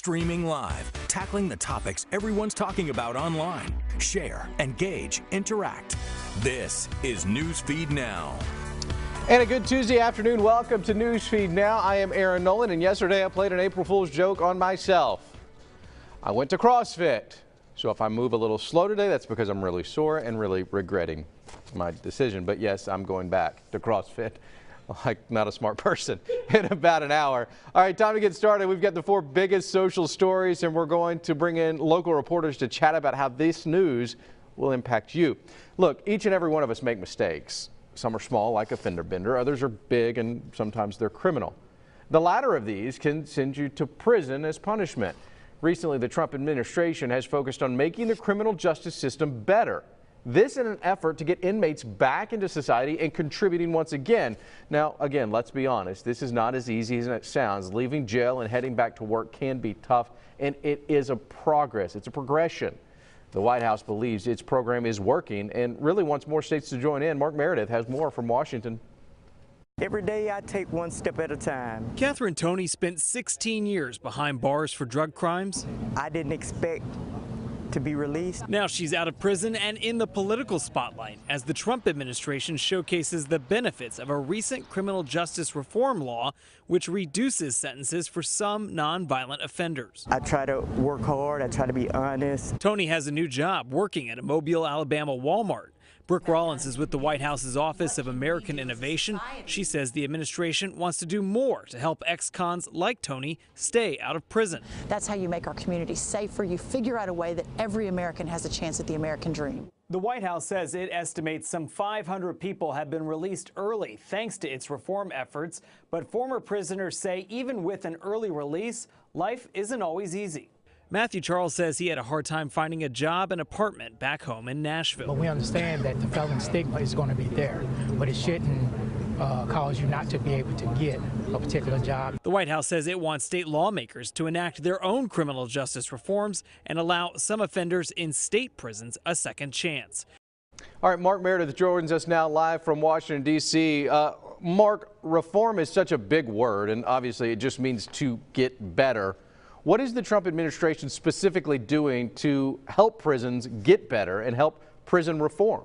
streaming live, tackling the topics everyone's talking about online. Share, engage, interact. This is Newsfeed Now. And a good Tuesday afternoon. Welcome to Newsfeed Now. I am Aaron Nolan, and yesterday I played an April Fool's joke on myself. I went to CrossFit. So if I move a little slow today, that's because I'm really sore and really regretting my decision. But yes, I'm going back to CrossFit. Like not a smart person in about an hour. All right, time to get started. We've got the 4 biggest social stories, and we're going to bring in local reporters to chat about how this news will impact you. Look, each and every one of us make mistakes. Some are small, like a fender bender. Others are big, and sometimes they're criminal. The latter of these can send you to prison as punishment. Recently, the Trump administration has focused on making the criminal justice system better. This in an effort to get inmates back into society and contributing once again. Now, again, let's be honest, this is not as easy as it sounds. Leaving jail and heading back to work can be tough, and it is a progress. It's a progression. The White House believes its program is working and really wants more states to join in. Mark Meredith has more from Washington. Every day I take one step at a time. Catherine Toney spent 16 years behind bars for drug crimes. I didn't expect to be released. Now she's out of prison and in the political spotlight as the Trump administration showcases the benefits of a recent criminal justice reform law which reduces sentences for some nonviolent offenders. I try to work hard. I try to be honest. Toney has a new job working at a Mobile, Alabama Walmart. Brooke Rollins is with the White House's Office of American Innovation. She says the administration wants to do more to help ex-cons like Toney stay out of prison. That's how you make our community safer. You figure out a way that every American has a chance at the American dream. The White House says it estimates some 500 people have been released early thanks to its reform efforts. But former prisoners say even with an early release, life isn't always easy. Matthew Charles says he had a hard time finding a job and apartment back home in Nashville. But we understand that the felon stigma is going to be there, but it shouldn't cause you not to be able to get a particular job. The White House says it wants state lawmakers to enact their own criminal justice reforms and allow some offenders in state prisons a second chance. All right, Mark Meredith joins us now live from Washington, D.C. Mark, reform is such a big word, and obviously it just means to get better. What is the Trump administration specifically doing to help prisons get better and help prison reform?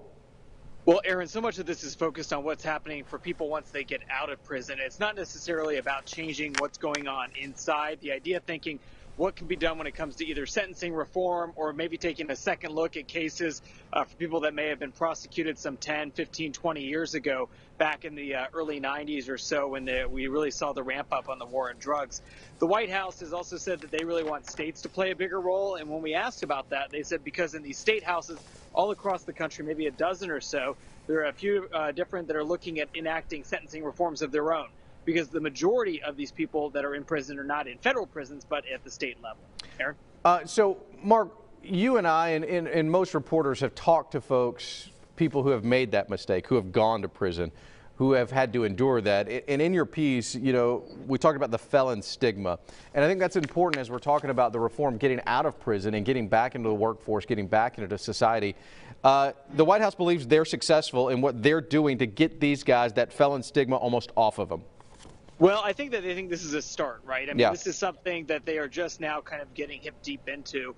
Well, Aaron, so much of this is focused on what's happening for people once they get out of prison. It's not necessarily about changing what's going on inside. The idea of thinking what can be done when it comes to either sentencing reform or maybe taking a second look at cases for people that may have been prosecuted some 10, 15, 20 years ago, back in the early 90s or so when we really saw the ramp up on the war on drugs. The White House has also said that they really want states to play a bigger role. And when we asked about that, they said because in these state houses all across the country, maybe a dozen or so, there are a few different that are looking at enacting sentencing reforms of their own, because the majority of these people that are in prison are not in federal prisons, but at the state level. Aaron? So, Mark, you and I and most reporters have talked to folks, people who have made that mistake, who have gone to prison, who have had to endure that. And in your piece, you know, we talked about the felon stigma. And I think that's important as we're talking about the reform, getting out of prison and getting back into the workforce, getting back into society. The White House believes they're successful in what they're doing to get these guys, that felon stigma, almost off of them. Well, I think that they think this is a start, right? I mean, yeah. This is something that they are just now kind of getting hip deep into.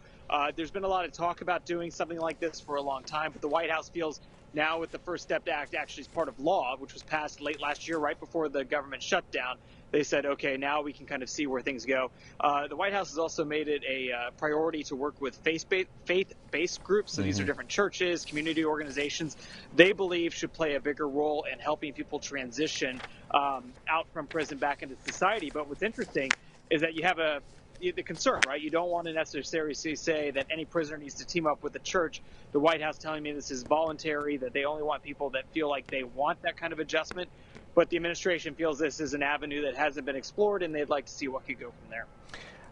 There's been a lot of talk about doing something like this for a long time, but the White House feels now with the First Step Act actually is part of law, which was passed late last year, right before the government shutdown. They said, okay, now we can kind of see where things go. The White House has also made it a priority to work with faith-based groups. So these are different churches, community organizations. They believe should play a bigger role in helping people transition out from prison back into society. But what's interesting is that you have the concern, right? You don't want to necessarily say that any prisoner needs to team up with the church. The White House telling me this is voluntary, that they only want people that feel like they want that kind of adjustment. But the administration feels this is an avenue that hasn't been explored, and they'd like to see what could go from there.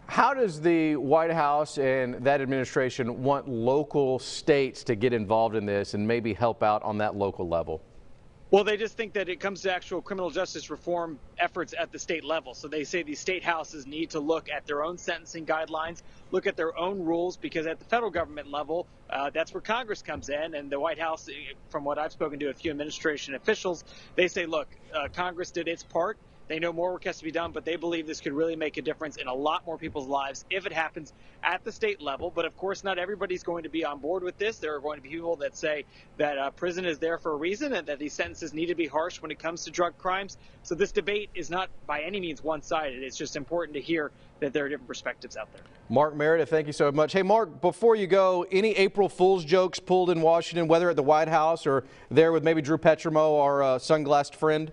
How does the White House and that administration want local states to get involved in this and maybe help out on that local level? Well, they just think that it comes to actual criminal justice reform efforts at the state level. So they say these state houses need to look at their own sentencing guidelines, look at their own rules, because at the federal government level, that's where Congress comes in. And the White House, from what I've spoken to a few administration officials, they say, look, Congress did its part. They know more work has to be done, but they believe this could really make a difference in a lot more people's lives if it happens at the state level. But of course, not everybody's going to be on board with this. There are going to be people that say that prison is there for a reason and that these sentences need to be harsh when it comes to drug crimes. So this debate is not by any means one-sided. It's just important to hear that there are different perspectives out there. Mark Meredith, thank you so much. Hey, Mark, before you go, any April Fool's jokes pulled in Washington, whether at the White House or there with maybe Drew Petromo, our sunglassed friend?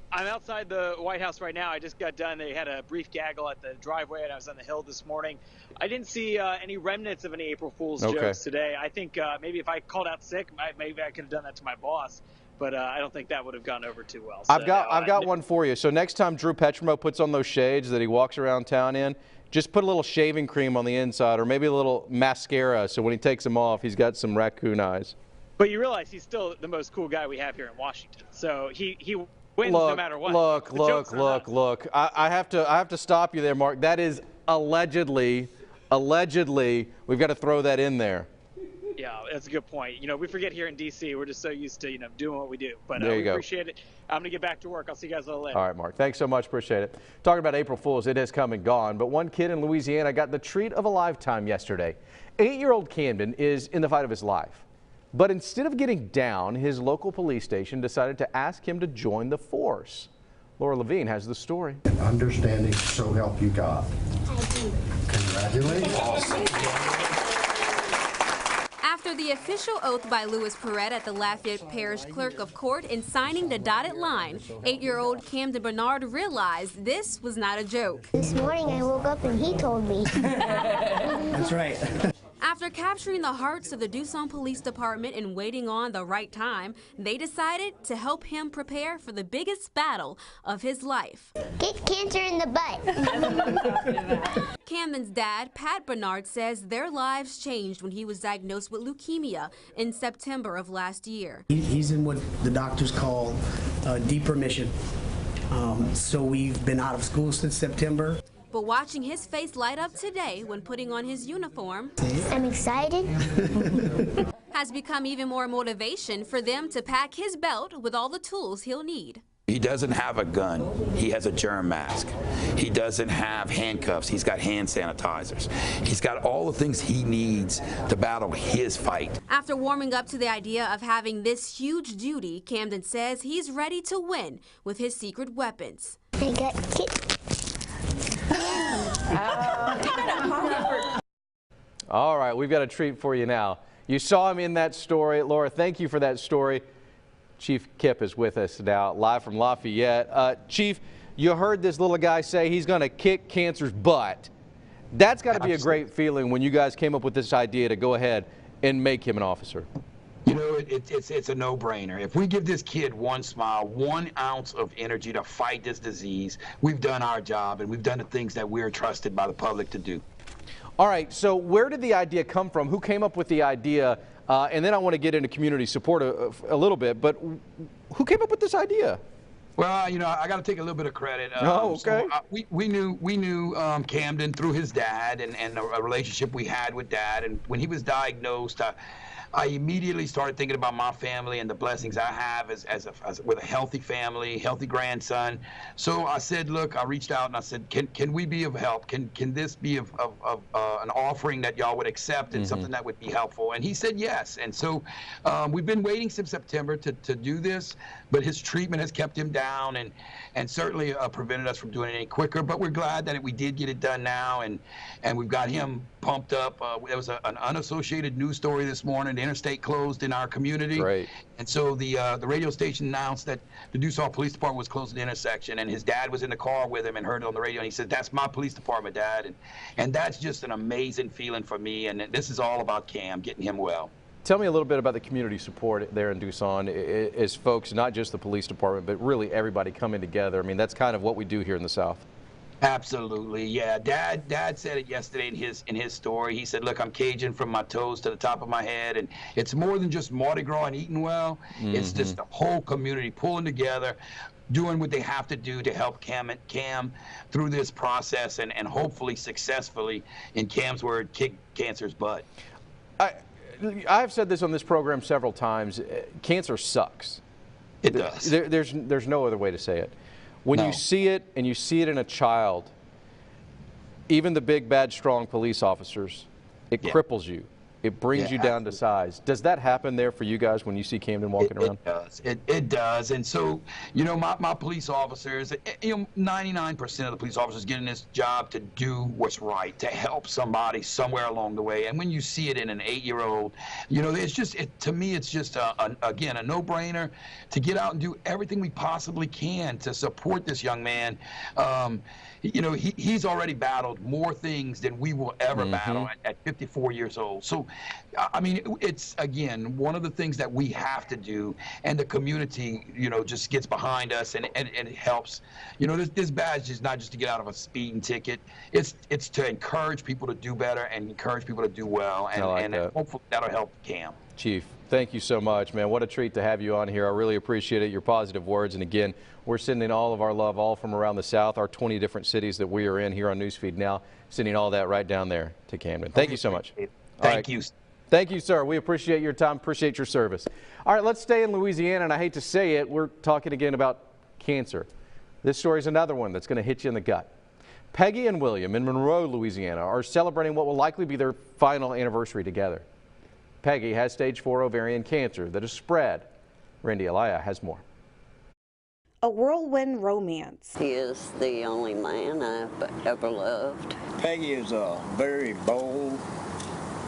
I'm outside the White House right now. I just got done. They had a brief gaggle at the driveway, and I was on the Hill this morning. I didn't see any remnants of any April Fool's jokes today. I think maybe if I called out sick, maybe I could have done that to my boss. But I don't think that would have gone over too well. So, I've got one for you. So next time Drew Petromo puts on those shades that he walks around town in, just put a little shaving cream on the inside or maybe a little mascara so when he takes them off, he's got some raccoon eyes. But you realize he's still the most cool guy we have here in Washington. So he wins no matter what. Look. I have to stop you there, Mark. That is allegedly, we've got to throw that in there. Yeah, that's a good point. You know, we forget here in D.C. We're just so used to, doing what we do. But we appreciate it. I'm going to get back to work. I'll see you guys a little later. All right, Mark. Thanks so much. Appreciate it. Talking about April Fools, it has come and gone. But one kid in Louisiana got the treat of a lifetime yesterday. 8-year-old Camden is in the fight of his life. But instead of getting down, his local police station decided to ask him to join the force. Laura Levine has the story. Understanding, so help you God. I do. Congratulations. Awesome. After the official oath by Louis Perret at the Lafayette Parish Clerk of Court in signing the dotted line, 8-year-old Camden Bernard realized this was not a joke. This morning I woke up and he told me. That's right. After capturing the hearts of the Doosan Police Department and waiting on the right time, they decided to help him prepare for the biggest battle of his life. Get cancer in the butt. Camden's dad, Pat Bernard, says their lives changed when he was diagnosed with leukemia in September of last year. He's in what the doctors call deep remission. So we've been out of school since September. But watching his face light up today when putting on his uniform, I'm excited, has become even more motivation for them to pack his belt with all the tools he'll need. He doesn't have a gun. He has a germ mask. He doesn't have handcuffs. He's got hand sanitizers. He's got all the things he needs to battle his fight. After warming up to the idea of having this huge duty, Camden says he's ready to win with his secret weapons. I got kicked. All right, we've got a treat for you now. You saw him in that story. Laura, thank you for that story. Chief Kip is with us now, live from Lafayette. Chief, you heard this little guy say he's going to kick cancer's butt. That's got to be a great feeling when you guys came up with this idea to go ahead and make him an officer. You know, it's a no-brainer. If we give this kid one smile, 1 ounce of energy to fight this disease, we've done our job and we've done the things that we're trusted by the public to do. All right, so where did the idea come from? Who came up with the idea? And then I want to get into community support a little bit, but who came up with this idea? Well, you know, I got to take a little bit of credit. Okay. So, we knew Camden through his dad and a relationship we had with Dad. And when he was diagnosed, I immediately started thinking about my family and the blessings I have with a healthy family, healthy grandson. So I said, look, I reached out and I said, can we be of help? Can this be of an offering that y'all would accept and something that would be helpful? And he said yes. And so we've been waiting since September to do this, but his treatment has kept him down and certainly prevented us from doing it any quicker. But we're glad that we did get it done now, and we've got him pumped up. There was an unassociated news story this morning. The interstate closed in our community. Right. And so the radio station announced that the Doosan Police Department was closing the intersection, and his dad was in the car with him and heard it on the radio, and he said, "That's my police department, Dad." And that's just an amazing feeling for me, and this is all about Cam, getting him well. Tell me a little bit about the community support there in Doosan as folks, not just the police department, but really everybody coming together. I mean, that's kind of what we do here in the South. Absolutely, yeah. Dad said it yesterday in his story. He said, "Look, I'm Cajun from my toes to the top of my head, and it's more than just Mardi Gras and eating well. It's just the whole community pulling together, doing what they have to do to help Cam through this process and hopefully successfully, in Cam's word, kick cancer's butt." I've said this on this program several times. Cancer sucks. It does. There's no other way to say it. When you see it, and you see it in a child, even the big, bad, strong police officers, it cripples you. It brings you down to size. Does that happen there for you guys when you see Camden walking around? It does. It does. And so, you know, my police officers, you know, 99% of the police officers get in this job to do what's right, to help somebody somewhere along the way. And when you see it in an 8-year-old, you know, it's just, to me, it's just, again, a no-brainer to get out and do everything we possibly can to support this young man. You know, he's already battled more things than we will ever battle at 54 years old. So, I mean, it's, again, one of the things that we have to do, and the community, you know, just gets behind us, and it helps. You know, this badge is not just to get out of a speeding ticket. It's to encourage people to do better and encourage people to do well, and hopefully that'll help Cam. Chief, thank you so much, man. What a treat to have you on here. I really appreciate it, your positive words. And again, we're sending all of our love all from around the South, our 20 different cities that we are in here on Newsfeed Now, sending all that right down there to Camden. Thank you so much. Thank you. Thank you, sir. We appreciate your time, appreciate your service. All right, let's stay in Louisiana, and I hate to say it, we're talking again about cancer. This story is another one that's going to hit you in the gut. Peggy and William in Monroe, Louisiana, are celebrating what will likely be their final anniversary together. Peggy has stage 4 ovarian cancer that has spread. Randy Elia has more. A whirlwind romance. He is the only man I've ever loved. Peggy is a very bold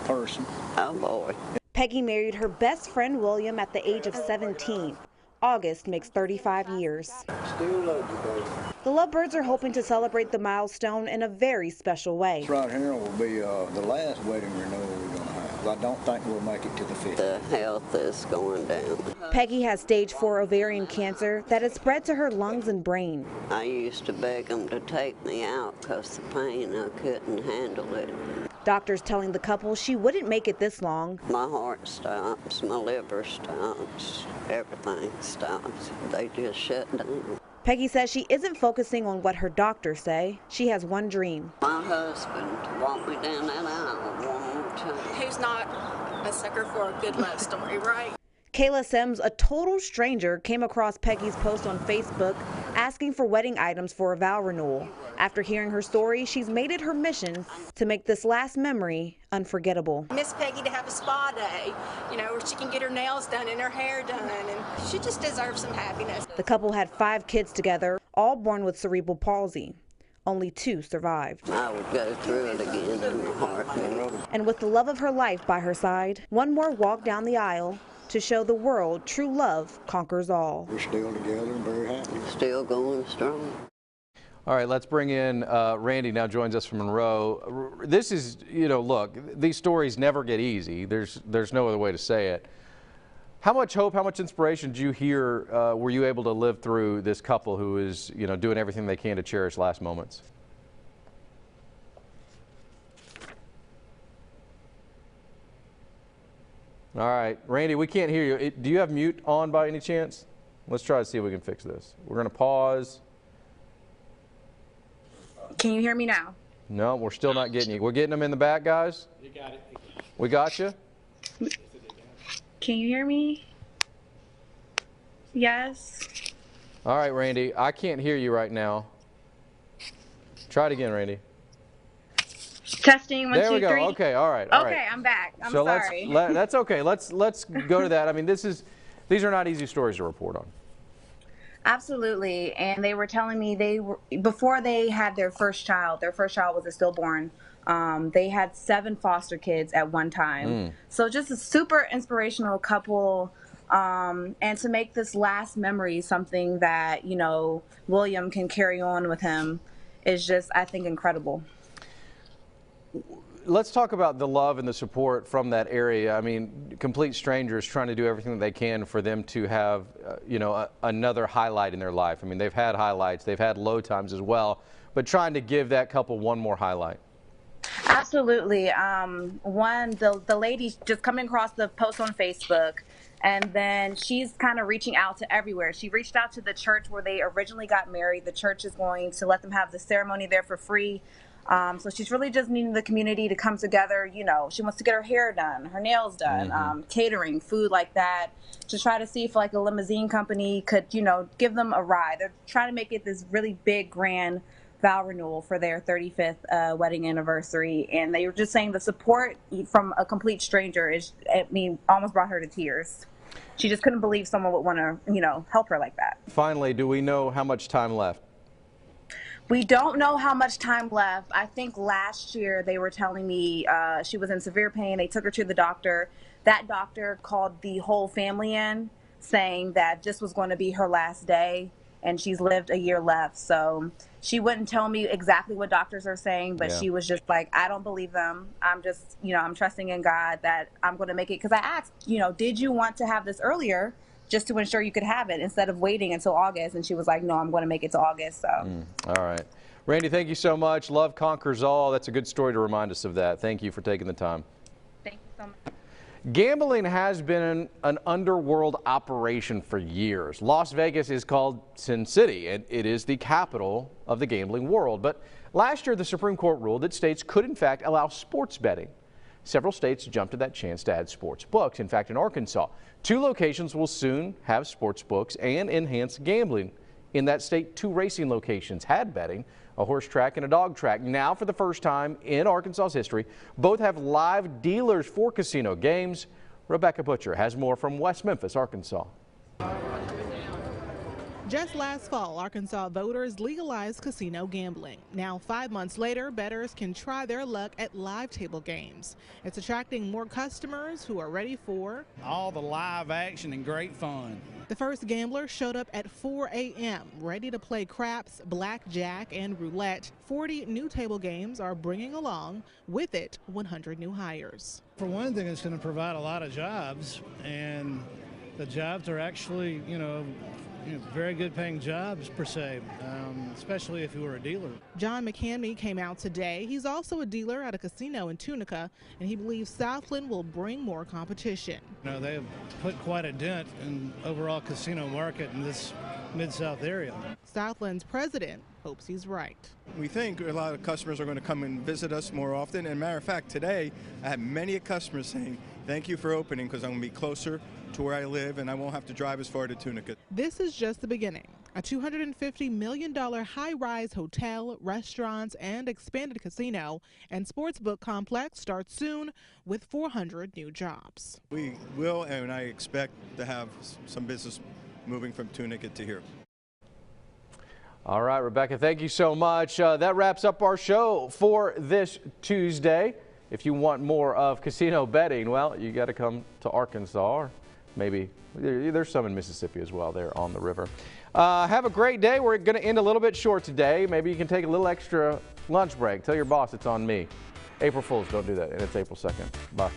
person. Oh boy. Peggy married her best friend William at the age of 17. August makes 35 years. Still love you, baby. The Lovebirds are hoping to celebrate the milestone in a very special way. This right here will be the last wedding renewal we're going to have. I don't think we'll make it to the 50th. The health is going down. Peggy has stage 4 ovarian cancer that has spread to her lungs and brain. I used to beg them to take me out because the pain, I couldn't handle it. Doctors telling the couple she wouldn't make it this long. My heart stops, my liver stops, everything stops. They just shut down. Peggy says she isn't focusing on what her doctors say. She has one dream. My husband walked me down that aisle one more time. Who's not a sucker for a good love story, right? Kayla Sims, a total stranger, came across Peggy's post on Facebook asking for wedding items for a vow renewal. After hearing her story, she's made it her mission to make this last memory unforgettable. Miss Peggy to have a spa day, you know, where she can get her nails done and her hair done, and she just deserves some happiness. The couple had 5 kids together, all born with cerebral palsy. Only 2 survived. I would go through it again in a heartbeat. And with the love of her life by her side, one more walk down the aisle to show the world true love conquers all. We're still together and very happy. Still going strong. All right, let's bring in Randy now joins us from Monroe. This is, you know, look, these stories never get easy. There's no other way to say it. How much hope, how much inspiration did you hear, were you able to live through this couple who is, you know, doing everything they can to cherish last moments? All right, Randy, we can't hear you. Do you have mute on by any chance? Let's try to see if we can fix this. We're going to pause. Can you hear me now? No, we're still not getting you. We're getting them in the back, guys. You got it. We got you. Can you hear me? Yes. All right, Randy, I can't hear you right now. Try it again, Randy. Testing, 1, 2, 3. There we go. Okay, all right. All okay, right. I'm back. I'm so sorry. That's okay. Let's go to that. I mean, these are not easy stories to report on. Absolutely. And they were telling me before they had their first child was a stillborn. They had 7 foster kids at one time. So just a super inspirational couple. And to make this last memory something that, you know, William can carry on with him is just, I think, incredible. Let's talk about the love and the support from that area. I mean, complete strangers trying to do everything that they can for them to have, you know, another highlight in their life. I mean, they've had highlights, they've had low times as well, but trying to give that couple one more highlight. Absolutely. The lady just coming across the post on Facebook, and then she's kind of reaching out to everywhere. She reached out to the church where they originally got married. The church is going to let them have the ceremony there for free. So she's really just needing the community to come together. You know, she wants to get her hair done, her nails done, catering, food like that, to try to see if like a limousine company could, you know, give them a ride. They're trying to make it this really big, grand vow renewal for their 35th wedding anniversary. And they were just saying the support from a complete stranger is, I mean, almost brought her to tears. She just couldn't believe someone would want to, you know, help her like that. Finally, do we know how much time left? We don't know how much time left. I think last year they were telling me she was in severe pain. They took her to the doctor. That doctor called the whole family in, saying that this was going to be her last day, and she's lived a year left. So she wouldn't tell me exactly what doctors are saying, but she was just like, I don't believe them. I'm just, you know, I'm trusting in God that I'm going to make it. Because I asked, you know, did you want to have this earlier, just to ensure you could have it instead of waiting until August? And she was like, no, I'm going to make it to August. So. All right. Randy, thank you so much. Love conquers all. That's a good story to remind us of that. Thank you for taking the time. Thank you so much. Gambling has been an underworld operation for years. Las Vegas is called Sin City, and it is the capital of the gambling world. But last year, the Supreme Court ruled that states could, in fact, allow sports betting. Several states jumped at that chance to add sports books. In fact, in Arkansas, 2 locations will soon have sports books and enhanced gambling. In that state, 2 racing locations had betting, a horse track and a dog track. Now, for the first time in Arkansas's history, both have live dealers for casino games. Rebecca Butcher has more from West Memphis, Arkansas. Just last fall, Arkansas voters legalized casino gambling. Now, 5 months later, bettors can try their luck at live table games. It's attracting more customers who are ready for all the live action and great fun. The first gambler showed up at 4 a.m., ready to play craps, blackjack, and roulette. 40 new table games are bringing along, with it, 100 new hires. For one thing, it's going to provide a lot of jobs, and the jobs are actually, very good paying jobs per se, especially if you were a dealer. John McCamey came out today. He's also a dealer at a casino in Tunica, and he believes Southland will bring more competition. They have put quite a dent in overall casino market in this Mid-South area. Southland's president hopes he's right. We think a lot of customers are going to come and visit us more often. And matter of fact, today I had many customers saying, thank you for opening because I'm going to be closer to where I live and I won't have to drive as far to Tunica. This is just the beginning. A $250 million high-rise hotel, restaurants, and expanded casino and sportsbook complex starts soon with 400 new jobs. We will, and I expect to have some business moving from Tunica to here. All right, Rebecca, thank you so much. That wraps up our show for this Tuesday. If you want more of casino betting, well, you got to come to Arkansas, or maybe there's some in Mississippi as well there on the river. Have a great day. We're going to end a little bit short today. Maybe you can take a little extra lunch break. Tell your boss it's on me. April Fools, don't do that, and it's April 2nd. Bye.